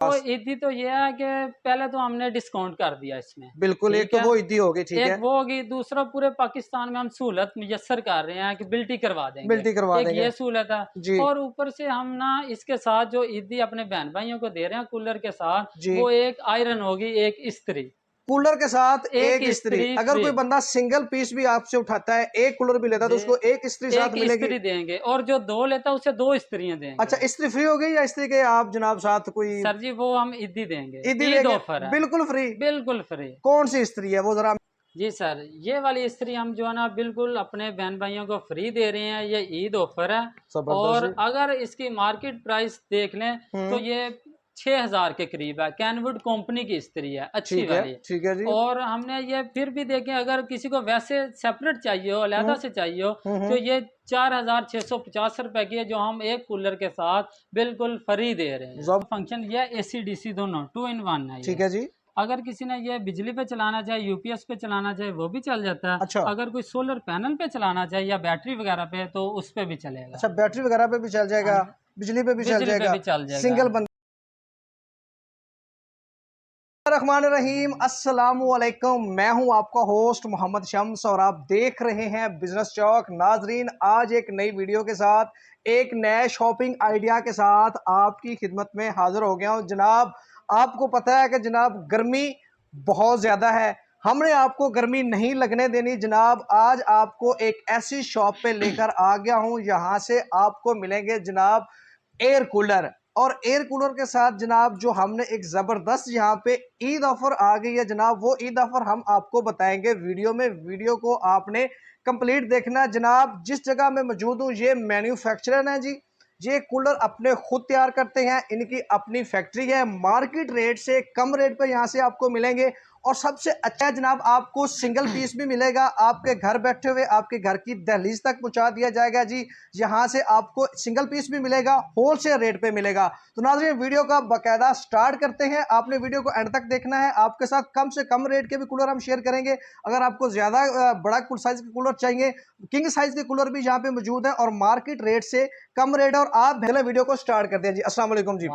तो ईदी तो ये है कि पहले तो हमने डिस्काउंट कर दिया इसमें, बिल्कुल। एक तो वो ईदी होगी, ठीक है, एक वो होगी, दूसरा पूरे पाकिस्तान में हम सहूलत मुयस्सर कर रहे हैं कि बिल्टी करवा देंगे, बिल्टी करवा एक देंगे ये सहूलत है। जी और ऊपर से हम ना इसके साथ जो ईदी अपने बहन भाइयों को दे रहे हैं कूलर के साथ, जी। वो एक आयरन होगी, एक इस्त्री, कूलर के साथ एक इस्त्री। अगर फ्री। कोई बंदा सिंगल पीस भी आपसे उठाता है, एक कूलर भी लेता है, तो उसको एक इस्त्री साथ एक मिलेगी। इस्त्री देंगे, और जो दो लेता है उसे दो इस्त्रियां देंगे। अच्छा, इस्त्री फ्री हो गई या इस्त्री के आप जनाब साथ कोई? सर जी वो हम ईदी देंगे, ईदी ईद देंगे ऑफर है, बिल्कुल फ्री। बिल्कुल फ्री। कौन सी इस्त्री है वो जरा? जी सर, ये वाली इस्त्री हम जो है ना बिल्कुल अपने बहन भाइयों को फ्री दे रहे हैं, ये ईद ऑफर है। और जबरदस्त। अगर इसकी मार्केट प्राइस देख लें तो ये 6000 के करीब है। कैनवुड कंपनी की इस्त्री है, अच्छी वाली। ठीक है जी। और हमने ये फिर भी देखें, अगर किसी को वैसे सेपरेट चाहिए हो, अलहदा से चाहिए हो, तो ये 4650 रुपए की है, जो हम एक कूलर के साथ बिल्कुल फ्री दे रहे हैं। फंक्शन ये AC DC दोनों 2 in 1 है। ठीक है जी। अगर किसी ने ये बिजली पे चलाना चाहे, UPS पे चलाना चाहे, वो भी चल जाता है। अच्छा। अगर कोई सोलर पैनल पे चलाना चाहे या बैटरी वगैरह पे, तो उस पे भी चलेगा। अच्छा, बैटरी वगैरह पे भी चल जाएगा, बिजली पे भी चल बिजली पे जाएगा, भी चल जाएगा। सिंगल बंदा। रहमान रहीम, अस्सलामुअलैकुम। मैं हूं आपका होस्ट मोहम्मद शम्स और आप देख रहे हैं बिजनेस चौक। नाजरीन, आज एक नई वीडियो के साथ, एक नए शॉपिंग आइडिया के साथ आपकी खिदमत में हाजिर हो गया हूं। जनाब, आपको पता है कि जनाब गर्मी बहुत ज़्यादा है, हमने आपको गर्मी नहीं लगने देनी। जनाब, आज आपको एक ऐसी शॉप पे लेकर आ गया हूं, यहाँ से आपको मिलेंगे जनाब एयर कूलर। और एयर कूलर के साथ जनाब जो हमने एक ज़बरदस्त यहाँ पे ईद ऑफर आ गई है जनाब, वो ईद ऑफर हम आपको बताएंगे वीडियो में। वीडियो को आपने कंप्लीट देखना है जनाब। जिस जगह मैं मौजूद हूँ, ये मैन्युफैक्चरर है जी, ये कूलर अपने खुद तैयार करते हैं, इनकी अपनी फैक्ट्री है। मार्केट रेट से कम रेट पर यहाँ से आपको मिलेंगे। और सबसे अच्छा है जनाब, आपको सिंगल पीस भी मिलेगा, आपके घर बैठे हुए आपके घर की दहलीज तक पहुंचा दिया जाएगा जी। यहाँ से आपको सिंगल पीस भी मिलेगा, होलसेल रेट पे मिलेगा। तो नाज़रीन, वीडियो का बाकायदा स्टार्ट करते हैं। आपने वीडियो को एंड तक देखना है। आपके साथ कम से कम रेट के भी कूलर हम शेयर करेंगे। अगर आपको ज़्यादा बड़ा साइज के कूलर चाहिए, किंग साइज के कूलर भी यहाँ पे मौजूद है और मार्केट रेट से कम रेट। और आप पहले वीडियो को स्टार्ट करते हैं जी। अस्सलाम वालेकुम जी।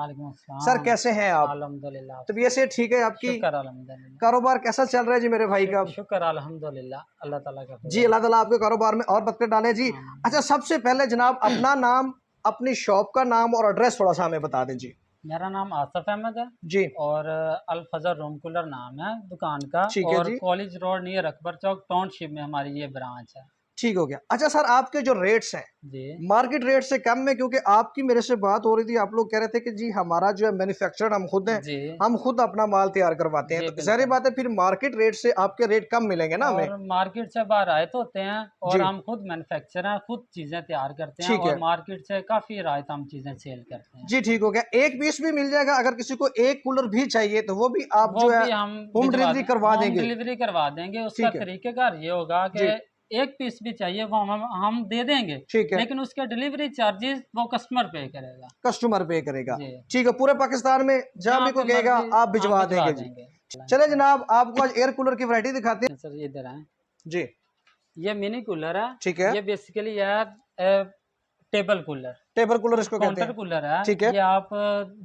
सर कैसे हैं आप? अल्हम्दुलिल्लाह। तबीयत से ठीक है आपकी? शुक्र अल्हम्दुलिल्लाह। कारोबार कैसा चल रहा है जी मेरे भाई का? शुक्र अल्हम्दुलिल्लाह, अल्लाह ताला का जी, अल्लाह ताला आपके कारोबार में और बरकत डाले जी। अच्छा, सबसे पहले जनाब अपना नाम, अपनी शॉप का नाम और एड्रेस थोड़ा सा हमें बता दें जी। मेरा नाम आसिफ अहमद है जी। और अल फजर रूम कूलर नाम है दुकान का। ठीक है और जी। कॉलेज रोड नियर अकबर चौक टाउनशिप में हमारी ये ब्रांच है। ठीक हो गया। अच्छा सर, आपके जो रेट्स हैं जी मार्केट रेट से कम में, क्योंकि आपकी मेरे से बात हो रही थी, आप लोग कह रहे थे कि जी हमारा जो है मैन्युफैक्चरर हम खुद हैं, जी हम खुद अपना माल तैयार करवाते हैं, जी तो जाहिर बात है फिर मार्केट रेट से आपके रेट कम मिलेंगे ना हमें। और मार्केट से बाहर आयत होते हैं और जी हम खुद मैन्युफैक्चरर हैं, खुद चीज़ें तैयार करते हैं ठीक और है मार्केट से काफ़ी रायत हम चीज़ें सेल करते हैं। जी। ठीक हो गया। एक पीस भी मिल जाएगा, अगर किसी को एक कूलर भी चाहिए तो वो भी आप वो जो है भी हम होम भिजवा डिलीवरी दें, करवा होम देंगे? डिलीवरी करवा देंगे। उसका ठीक है तरीकेकार ये होगा कि जी। एक पीस भी चाहिए वो हम दे देंगे, ठीक है, लेकिन उसके डिलीवरी चार्जेस वो कस्टमर पे करेगा। कस्टमर पे करेगा। जी, ठीक है, पूरे पाकिस्तान में जहां जहाँ भी पे कोई कहेगा मर्जी आप हम भिजवा भिजवा देंगे जी। देंगे। चले जनाब, आपको आज एयर कूलर की वैरायटी दिखाते हैं सर इधर है, जी। ये मिनी कूलर है। ठीक है, ये बेसिकली है टेबल कूलर, टेबल कूलर इसको कहते काउंटर हैं। कूलर है। ठीक है। ये आप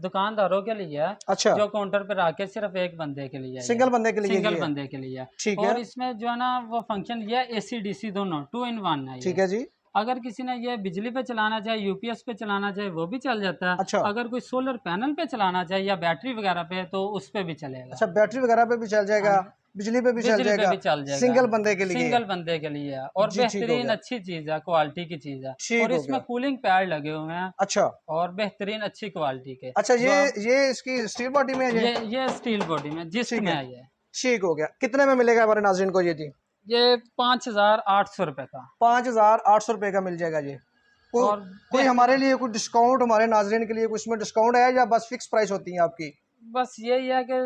दुकानदारों के लिए है, अच्छा, जो काउंटर पे रखे सिर्फ एक बंदे के लिए है, ये सिंगल बंदे के लिए जी सिंगल है। बंदे के लिए है। ठीक है। और इसमें जो है ना वो फंक्शन ये AC DC दोनों 2 in 1 है ठीक ये। है जी। अगर किसी ने ये बिजली पे चलाना चाहे, UPS पे चलाना चाहे, वो भी चल जाता है। अच्छा। अगर कोई सोलर पैनल पे चलाना चाहे या बैटरी वगैरह पे, तो उस पे भी चलेगा। अच्छा, बैटरी वगैरह पे भी चल जाएगा, बिजली पे भी चल बिजली पे जाएगा, भी चल जाएगा, सिंगल बंदे के लिए। सिंगल बंदे के लिए है। और जी ठीक हो बेहतरीन गया। अच्छी चीज़ है, क्वालिटी की चीज़ है। ठीक और हो इसमें गया। कूलिंग पैड लगे हुए हैं अच्छा। और बेहतरीन अच्छी क्वालिटी के, अच्छा, जो आप ये इसकी स्टील बॉडी में है ये? ये स्टील बॉडी में जिस्ट ठीक में है। है ये। ठीक हो गया। कितने में मिलेगा हमारे नाज़रीन को ये जी? ये 5800 रुपये का। 5,800 रुपये का मिल जाएगा ये। और कोई हमारे लिए कोई डिस्काउंट, हमारे नाजरीन के लिए कुछ में डिस्काउंट है या बस फिक्स प्राइस होती है आपकी? बस यही है कि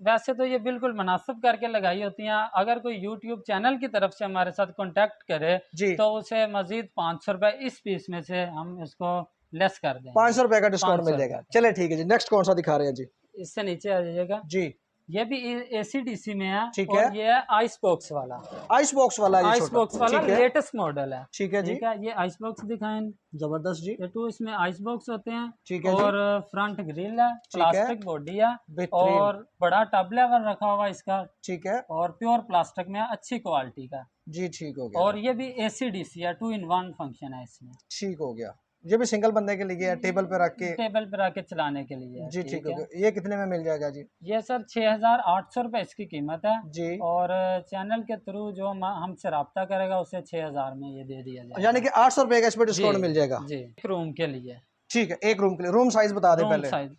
वैसे तो ये बिल्कुल मुनासिब करके लगाई होती हैं। अगर कोई यूट्यूब चैनल की तरफ से हमारे साथ कांटेक्ट करे जी। तो उसे मजीद 500 रुपये इस पीस में से हम इसको लेस कर देंगे। 500 रुपये का डिस्काउंट मिल 500 जाएगा। रुपये चले ठीक है जी। नेक्स्ट कौन सा दिखा रहे हैं जी? इससे नीचे आ जाइएगा। जी। ये भी ACDC में है। ठीक है। और ये है आइस बॉक्स वाला। आइस बॉक्स वाला, ये आइस छोटा। बॉक्स वाला ठीक है। लेटेस्ट मॉडल है। ठीक है जी। ठीक है, ये आइस बॉक्स दिखाएं। जबरदस्त जी। ये 2 इसमें आइस बॉक्स होते हैं। ठीक है और फ्रंट ग्रिल है, ठीक है। प्लास्टिक बॉडी है। बेहतरीन। और बड़ा टब लेवल रखा हुआ इसका। ठीक है और प्योर प्लास्टिक में है, अच्छी क्वालिटी का। जी। ठीक हो गया और जी। ये भी ACDC है, 2 in 1 फंक्शन है इसमें। ठीक हो गया। ये भी सिंगल बंदे के लिए है, टेबल पे रख के। टेबल पर रख के चलाने के लिए है। जी ठीक हो है। गया। ये कितने में मिल जाएगा जी? ये सर 6,800 रुपये इसकी कीमत है। जी। और चैनल के थ्रू जो हमसे रब्ता करेगा उसे 6,000 में ये दे दिया जाएगा। यानी कि 800 रुपए का इस पे डिस्काउंट मिल जाएगा। जी, एक रूम के लिए। ठीक है, एक रूम के लिए। रूम साइज बता दे रूम पहले। साइज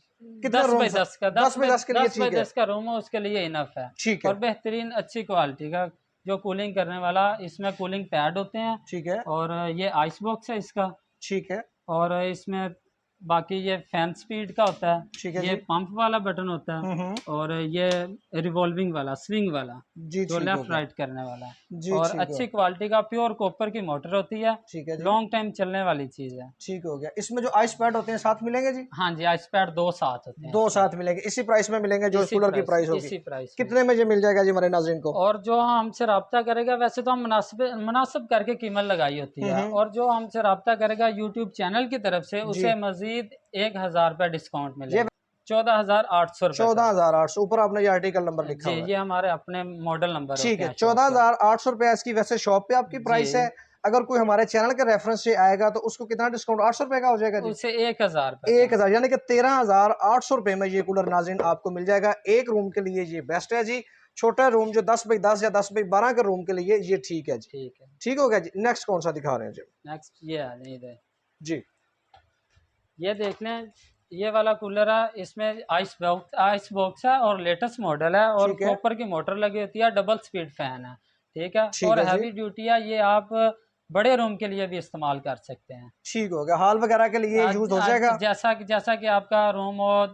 कितना 10 रूम? बाई 10 का। 10 बाई 10 के लिए। 10 बाई ठीक है 10 का रूम है, उसके लिए इनफ है। ठीक है। और बेहतरीन अच्छी क्वालिटी का जो कूलिंग करने वाला, इसमें कूलिंग पैड होते हैं। ठीक है। और ये आइस बॉक्स है इसका। ठीक है। और इसमें बाकी ये फैन स्पीड का होता है। ठीक है ये जी। पंप वाला बटन होता है। और ये रिवॉल्विंग वाला, स्विंग वाला, जी जो ठीक हो लेफ्ट गया। राइट करने वाला है। जी और ठीक अच्छी है। क्वालिटी का प्योर कॉपर की मोटर होती है। ठीक है जी। लॉन्ग टाइम चलने वाली चीज है। ठीक हो गया। इसमें जो आइस पैड होते हैं साथ मिलेंगे जी? हाँ जी, आइस पैड 2 साथ होते हैं। 2 साथ मिलेंगे। इसी प्राइस में मिलेंगे जो इसी कूलर की प्राइस होगी? इसी प्राइस में। कितने में ये मिल जाएगा जी हमारे नाज़रीन को? और जो हमसे रब्ता करेगा, वैसे तो हम मुनासिब करके कीमत लगाई होती है। और जो हमसे रब्ता करेगा यूट्यूब चैनल की तरफ से, उसे मजीद 1,000 रुपये डिस्काउंट मिलेगा। 14,800 रुपये। 14,800। ऊपर आपने ये आर्टिकल नंबर लिखा जी, हुआ है। ये हमारे अपने मॉडल नंबर ठीक होते है। हैं। 14,800 रुपये इसकी वैसे शॉप पे आपकी प्राइस जी। है। अगर कोई हमारे चैनल के रेफरेंस से आएगा तो उसको कितना डिस्काउंट? 800 रुपए का हो जाएगा जी? उसे 1,000 रुपये। 1,000 यानी कि 13,800 रुपए में ये कूलर नाज़रीन आपको मिल जाएगा। एक रूम के लिए ये बेस्ट है जी। छोटा रूम जो 10 बाई 10 या 10 बाई 12 के रूम के लिए ये ठीक है जी। ठीक है। ठीक हो गया जी। नेक्स्ट कौन सा दिखा रहे हैं जी? नेक्स्ट ये है, इधर जी। ये देख लें। ये वाला कूलर है, इसमें आइस बॉक्स है और लेटेस्ट मॉडल है। और ठीक है। कॉपर की मोटर लगी होती है, डबल स्पीड फैन है। ठीक है। ठीक और है जी। हैवी ड्यूटी है, ये आप बड़े रूम के लिए भी इस्तेमाल कर सकते हैं। ठीक हो गया। हॉल वगैरह के लिए यूज हो जाएगा? जैसा कि आपका रूम हो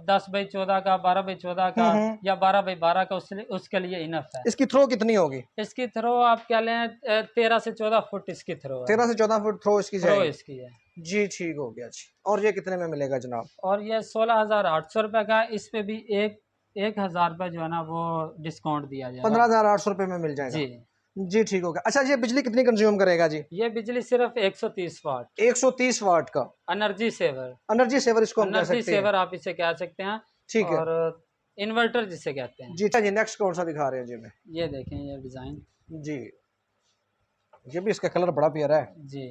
10 बाई 14 का, 12 बाई 14 का, या 12 बाई 12 का, उसके लिए इनफ है। इसकी थ्रो कितनी होगी? इसकी थ्रो आप क्या लें, 13 से 14 फुट इसकी थ्रो है। 13 से 14 फुट थ्रो इसकी थ्रो जाएगी? इसकी है जी ठीक हो गया जी। और ये कितने में मिलेगा जनाब? और ये 16,800 रुपये का। इस पे भी 1,000 रुपये जो है ना वो डिस्काउंट दिया जाएगा। 15,800 रुपए में मिल जाएगा जी। जी ठीक हो गया। अच्छा, ये बिजली कितनी कंज्यूम करेगा जी? ये बिजली सिर्फ 130 वाट। 130 वाट का एनर्जी सेवर। एनर्जी सेवर इसको हम कह एनर्जी सकते हैं। सेवर आप इसे कह सकते हैं। ठीक है। और इन्वर्टर जिसे कहते हैं। जी अच्छा जी। नेक्स्ट कौन सा दिखा रहे हैं जी में? ये देखें, ये डिजाइन। जी, ये भी इसका कलर बड़ा प्यारा है जी।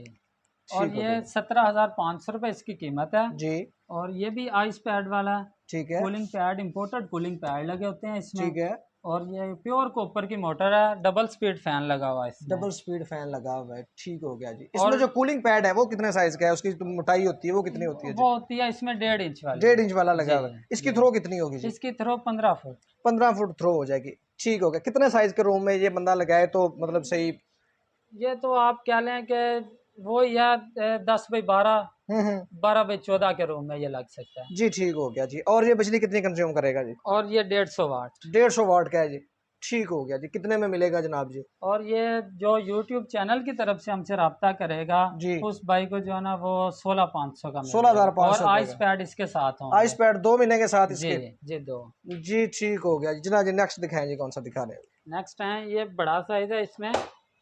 और ये 17,500 रुपये इसकी कीमत है जी। और ये भी आइस पैड वाला है। ठीक है। Cooling pad, imported cooling pad लगे होते हैं इसमें। ठीक है। और ये प्योर कॉपर की मोटर है, डबल स्पीड फैन लगा हुआ है इसमें। डबल स्पीड फैन लगा हुआ है। ठीक हो गया जी। इसमें जो कूलिंग पैड है वो कितने साइज का है? उसकी जो मोटाई होती है वो कितनी होती है जी? वो होती है इसमें 1.5 इंच वाली। 1.5 इंच वाला लगा हुआ है। इसकी थ्रो कितनी होगी जी? इसकी थ्रो 15 फुट। 15 फुट थ्रो हो जाएगी। ठीक हो गया। कितने साइज के रूम में ये बंदा लगाए तो मतलब सही? ये तो आप क्या लें कि वो या 10 बाई 12, 12 बाई 14 के रूम में ये लग सकता है जी। ठीक हो गया जी। और ये बिजली कितनी कंज्यूम करेगा जी? और ये 150 वाट। 150 वाट का है जी। ठीक हो गया जी। कितने में मिलेगा जनाब जी? और ये जो YouTube चैनल की तरफ से हमसे रब्ता करेगा जी, उस भाई को जो है ना वो 16,500 का 16,500 और आइस पैड इसके साथ होंगे। आइस पैड 2 मिलेंगे साथ इसके? जी 2। जी ठीक हो गया जी। जनाब जी नेक्स्ट दिखाएं जी, कौन सा दिखा रहे हैं? नेक्स्ट है, ये बड़ा साइज है इसमें,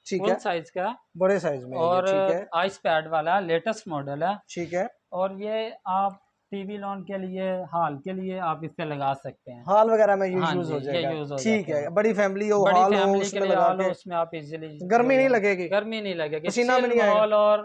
ठीक फुल है। साइज का, बड़े साइज में और ठीक है। आइस पैड वाला लेटेस्ट मॉडल है। ठीक है। और ये आप टीवी लॉन के लिए, हॉल के लिए आप इसे लगा सकते हैं। हॉल वगैरह में हाँ यूज जी, हो जाएगा। यूज हो ठीक जाता है। बड़ी फैमिली हो, बड़ी हॉल हो, फैमिली के उसमें लिए लगा हॉल हो, के उसमें आप इजीली गर्मी नहीं लगेगी? गर्मी नहीं लगेगी, पसीना में नहीं माहौल और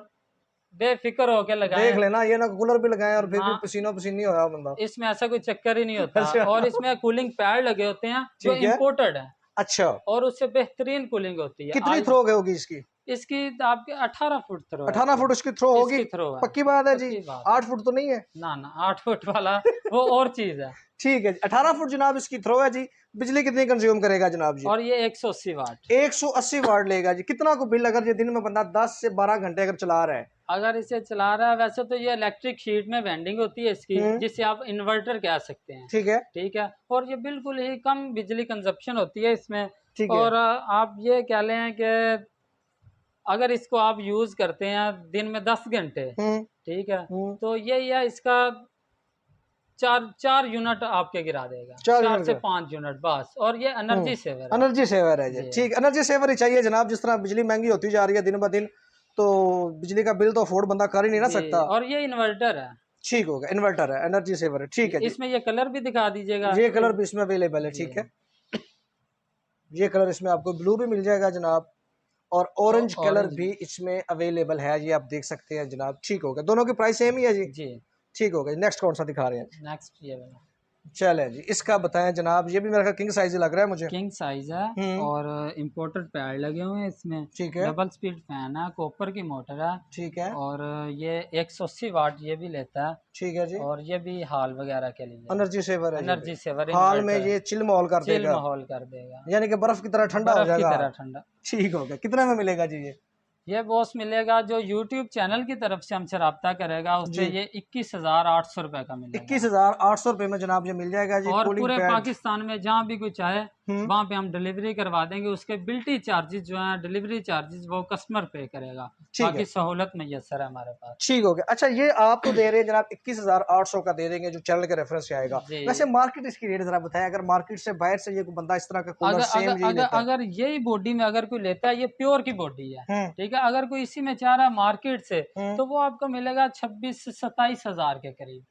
बेफिक्र होके लगाएं। देख लेना, ये ना कूलर भी लगाएं और फिर भी हाँ। पसीनो पसीनी होया बंदा। इसमें ऐसा कोई चक्कर ही नहीं होता। अच्छा। और इसमें कूलिंग पैड लगे होते हैं जो ठीक है। इम्पोर्टेड है अच्छा, और उससे बेहतरीन कूलिंग होती है। कितनी थ्रो होगी इसकी? इसकी आपके 18 फुट थ्रो है। 18 फुट इसकी थ्रो होगी? इसकी थ्रो है। पक्की बात है जी? पक्की बात। 8 फुट तो नहीं है? ना 8 फुट वाला वो और चीज है। ठीक है जी। 18 फुट जनाब इसकी थ्रो है जी। बिजली कितनी कंज्यूम करेगा जनाब जी? और ये 180 वाट। 180 वाट लेगा जी। कितना को बिल अगर ये दिन में बंदा 10 से 12 घंटे अगर चला रहा है? अगर इसे चला रहा है, वैसे तो ये इलेक्ट्रिक शीट में वेंडिंग होती है इसकी, जिसे आप इन्वर्टर कह सकते हैं। ठीक है। ठीक है। और ये बिल्कुल ही कम बिजली कंजप्शन होती है इसमें। ठीक है। और आप ये कह लें कि अगर इसको आप यूज करते हैं दिन में 10 घंटे, ठीक है, तो ये इसका चार यूनिट आपके गिरा देगा, 4 से 5 यूनिट बस। और ये एनर्जी सेवर है। एनर्जी सेवर है जी, ठीक। एनर्जी सेवर ही चाहिए जनाब, जिस तरह बिजली महंगी होती जा रही है दिन ब दिन, तो बिजली का बिल तो अफोर्ड बंदा कर ही नहीं ना सकता। और ये इन्वर्टर है। ठीक होगा, इन्वर्टर है, एनर्जी सेवर है, ठीक है जी। इसमें ये कलर भी दिखा दीजिएगा। ये कलर भी इसमें अवेलेबल है, ठीक है। ये कलर इसमें आपको ब्लू भी मिल जाएगा जनाब, और ऑरेंज कलर भी इसमें अवेलेबल है, ये आप देख सकते हैं जनाब। ठीक होगा, दोनों की प्राइस सेम ही है जी। ठीक होगा। नेक्स्ट कौन सा दिखा रहे हैं? नेक्स्ट ये वाला। चले जी, इसका बताएं जनाब। ये भी मेरा किंग साइज लग रहा है मुझे। किंग साइज है और इम्पोर्टेड पैड लगे हुए हैं इसमें। ठीक है। डबल स्पीड फैन है, कॉपर की मोटर है। ठीक है। और ये 180 वाट ये भी लेता है। ठीक है जी। और ये भी हॉल वगैरह के लिए एनर्जी सेवर है। एनर्जी सेवर हाल में ये चिल माहौल कर देगा। चिल माहौल कर देगा, यानी कि बर्फ की तरह ठंडा हो जाएगा। की तरह ठंडा। ठीक हो गया। कितने में मिलेगा जी ये बॉस मिलेगा जो YouTube चैनल की तरफ से हमसे रब्ता करेगा, उससे ये 21,800 रुपए का मिलेगा। 21,800 रुपए में जनाब ये मिल जाएगा जी। और पूरे पाकिस्तान में जहाँ भी कोई चाहे वहाँ पे हम डिलीवरी करवा देंगे। उसके बिल्टी चार्जेस जो है, डिलीवरी चार्जेस, वो कस्टमर पे करेगा। बाकी सहूलत मैसर है हमारे पास। ठीक हो गया। अच्छा, ये आप तो दे रहे हैं जनाब 21,800 का दे देंगे जो चैनल के रेफरेंस से आएगा। वैसे मार्केट इसकी रेट जरा बताएं, अगर मार्केट से बाहर से ये बंदा इस तरह का कूलर अगर यही बॉडी में अगर कोई लेता है, ये प्योर की बॉडी है, ठीक है। अगर कोई इसी में चाह रहा है मार्केट से, तो वो आपको मिलेगा 26 से 27 हजार के करीब,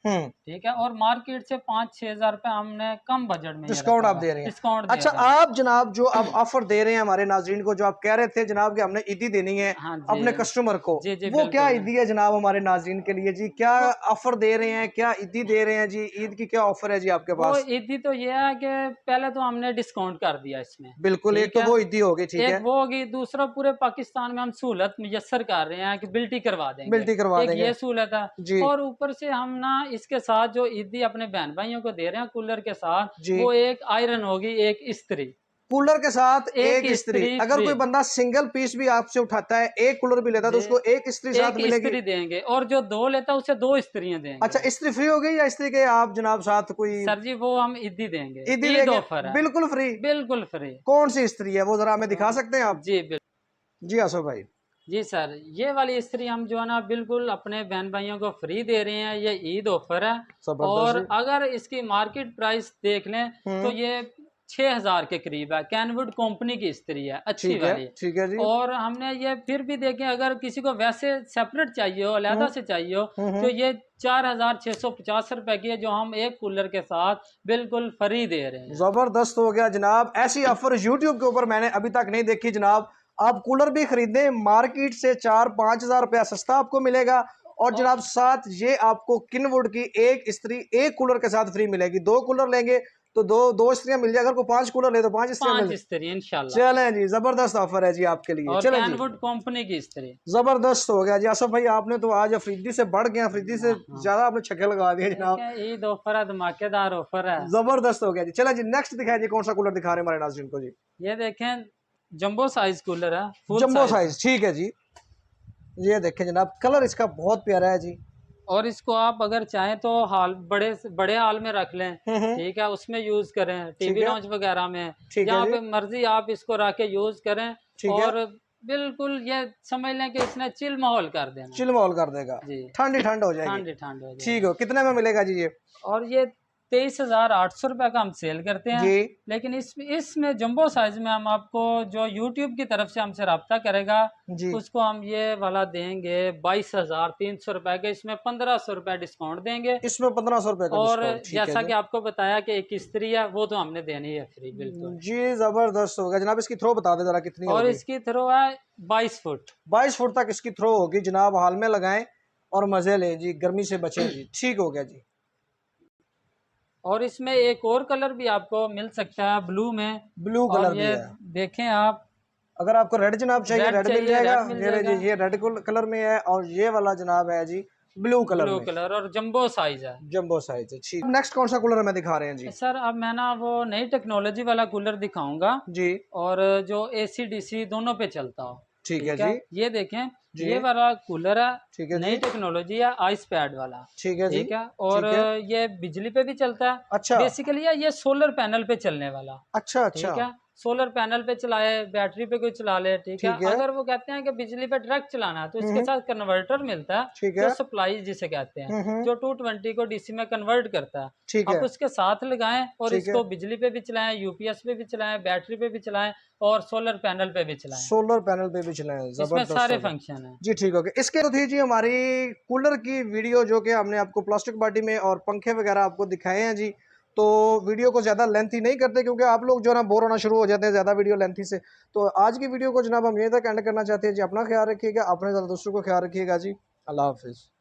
ठीक है। और मार्केट से 5-6 हजार रुपए हमने कम बजट में डिस्काउंट आप दे रहे हैं। डिस्काउंट। अच्छा, आप जनाब जो अब ऑफर दे रहे हैं हमारे नाजरीन को, जो आप कह रहे थे जनाब कि हमने ईदी देनी है अपने कस्टमर को, वो क्या ईदी है जनाब हमारे नाजरीन के लिए जी? क्या ऑफर दे रहे हैं, क्या ईदी दे रहे हैं जी? ईद की क्या ऑफर है जी आपके पास? ईदी तो ये है कि पहले तो हमने डिस्काउंट कर दिया इसमें, बिल्कुल। एक तो वो ईदी होगी, ठीक है, वो होगी। दूसरा, पूरे पाकिस्तान में हम सहूलत मुयस्सर कर रहे हैं कि बिल्टी करवा देंगे, बिल्टी करवा देंगे, ये सहूलत है। और ऊपर से हम ना इसके साथ जो ईदी अपने बहन भाइयों को दे रहे हैं कूलर के साथ, वो एक आयरन होगी, एक इस्त्री कूलर के साथ एक इस्त्री। अगर कोई बंदा सिंगल पीस भी आपसे उठाता है, एक कूलर भी लेता है, तो उसको एक इस्त्री साथ मिलेगी, इस्त्री देंगे। और जो 2 लेता है उसे 2 इस्त्रियां देंगे। अच्छा, इस्त्री फ्री हो गई या इस्त्री के आप जनाब साथ कोई? सर जी, वो हम ईदी देंगे, ईद ऑफर है, बिल्कुल फ्री, बिल्कुल फ्री। कौन सी इस्त्री है वो जरा हमें दिखा सकते हैं आप? जी बिल्कुल जी आसो भाई। जी सर, ये वाली इस्त्री हम जो है ना बिल्कुल अपने बहन भाइयों को फ्री दे रहे हैं। ये ईद ऑफर है। और अगर इसकी मार्केट प्राइस देख लें तो ये 6,000 के करीब है। कैनवुड कंपनी की इस्त्री है, अच्छी वाली, ठीक है जी। और हमने ये फिर भी देखें, अगर किसी को वैसे सेपरेट चाहिए हो, अलहदा से चाहिए हो, तो ये 4,650 रुपए की है, जो हम एक कूलर के साथ बिल्कुल फ्री दे रहे हैं। जबरदस्त हो गया जनाब। ऐसी ऑफर यूट्यूब के ऊपर मैंने अभी तक नहीं देखी जनाब। आप कूलर भी खरीदें, मार्केट से 4-5 हजार रुपया सस्ता आपको मिलेगा। और जनाब साथ ये आपको किनवुड की एक इस्त्री एक कूलर के साथ फ्री मिलेगी। 2 कूलर लेंगे तो दो इस्त्रियां मिल जाएगी। अगर कोई 5 कूलर ले तो 5 इस्त्रियां इंशाल्लाह। चलें जी, जबरदस्त ऑफर है जी आपके लिए। चलें जी, कैनवुड कंपनी की इस्त्री जबरदस्त हो गया जी। आसफ भाई, आपने तो आज अफरीदी से बढ़ गया, अफरीदी से ज्यादा आपने छक्के लगा दिए जनाब। ईद ऑफर है, धमाकेदार ऑफर है, जबरदस्त हो गया जी। चलें जी, नेक्स्ट दिखाए जी, कौन सा कूलर दिखा रहे हैं हमारे नाज़रीन को जी? ये देखें, जंबो साइज कूलर है, जंबो साइज, ठीक है जी। ये देखें जनाब, कलर इसका बहुत प्यारा है जी। और इसको आप अगर चाहें तो बड़े हाल में रख लें, ठीक है, उसमें यूज करें, टीवी लॉन्च वगैरह में, जहाँ पे मर्जी आप इसको रख के यूज करें। और बिल्कुल ये समझ लें कि इसने चिल माहौल कर देना, चिल माहौल कर देगा जी, ठंडी ठंड हो जाएगी, ठंड हो जाएगी। ठीक हो, कितने में मिलेगा जी ये? और ये 23,800 रुपए का हम सेल करते हैं जी। लेकिन इसमें जंबो साइज में हम आपको, जो YouTube की तरफ से हमसे रब्ता करेगा जी, उसको हम ये वाला देंगे 22,300 रुपए के। इसमें 1,500 रुपए डिस्काउंट देंगे, इसमें 1,500 रुपए का। और जैसा कि आपको बताया कि एक इस्त्री है, वो तो हमने देनी है फ्री, बिल्कुल जी। जबरदस्त होगा जनाब। इसकी थ्रो बता दे जरा कितनी और होगी? इसकी थ्रो है 22 फुट, 22 फुट तक इसकी थ्रो होगी जनाब। हाल में लगाएं और मजे लें जी, गर्मी से बचें जी। ठीक हो गया जी। और इसमें एक और कलर भी आपको मिल सकता है, ब्लू में, ब्लू कलर भी है। देखें आप, अगर आपको रेड जनाब चाहिए, रेड मिल जाएगा। ये रेड कलर में है, और ये वाला जनाब है जी ब्लू कलर और जंबो साइज है, जंबो साइज है। ठीक, नेक्स्ट कौन सा कूलर हमें दिखा रहे हैं जी? सर, अब मैं ना वो नई टेक्नोलॉजी वाला कूलर दिखाऊंगा जी, और जो AC DC दोनों पे चलता हो। ठीक है जी। ये देखें, ये वाला कूलर है, ठीक है, नई टेक्नोलॉजी है, आइस पैड वाला, ठीक है, ठीक है। और ये बिजली पे भी चलता है। अच्छा, बेसिकली ये सोलर पैनल पे चलने वाला। अच्छा, ठीक है। सोलर पैनल पे चलाए, बैटरी पे कोई चला ले, ठीक है। ठीक है। अगर वो कहते हैं कि बिजली पे डायरेक्ट चलाना है तो इसके साथ कन्वर्टर मिलता है, ठीक जो है। सप्लाई जिसे कहते हैं, जो 220 को डीसी में कन्वर्ट करता है। ठीक आप है। उसके साथ लगाएं और ठीक है। इसको बिजली पे भी चलाएं, यूपीएस पे भी चलाएं, बैटरी पे भी चलाएं और सोलर पैनल पे भी चलाएं। सोलर पैनल पे भी चलाएं, इसमें जबरदस्त सारे होगा। फंक्शन है जी ठीक हो गया। इसके तो थी जी हमारी कूलर की वीडियो, जो कि हमने आपको प्लास्टिक बाटी में और पंखे वगैरह आपको दिखाए हैं जी। तो वीडियो को ज़्यादा लेंथी नहीं करते, क्योंकि आप लोग जो है ना बोर होना शुरू हो जाते हैं ज़्यादा वीडियो लेंथी से। तो आज की वीडियो को जनाब हम यहीं तक एंड करना चाहते हैं जी। अपना ख्याल रखिएगा, अपने ज़्यादा दूसरों को ख्याल रखिएगा जी। अल्लाह हाफिज़।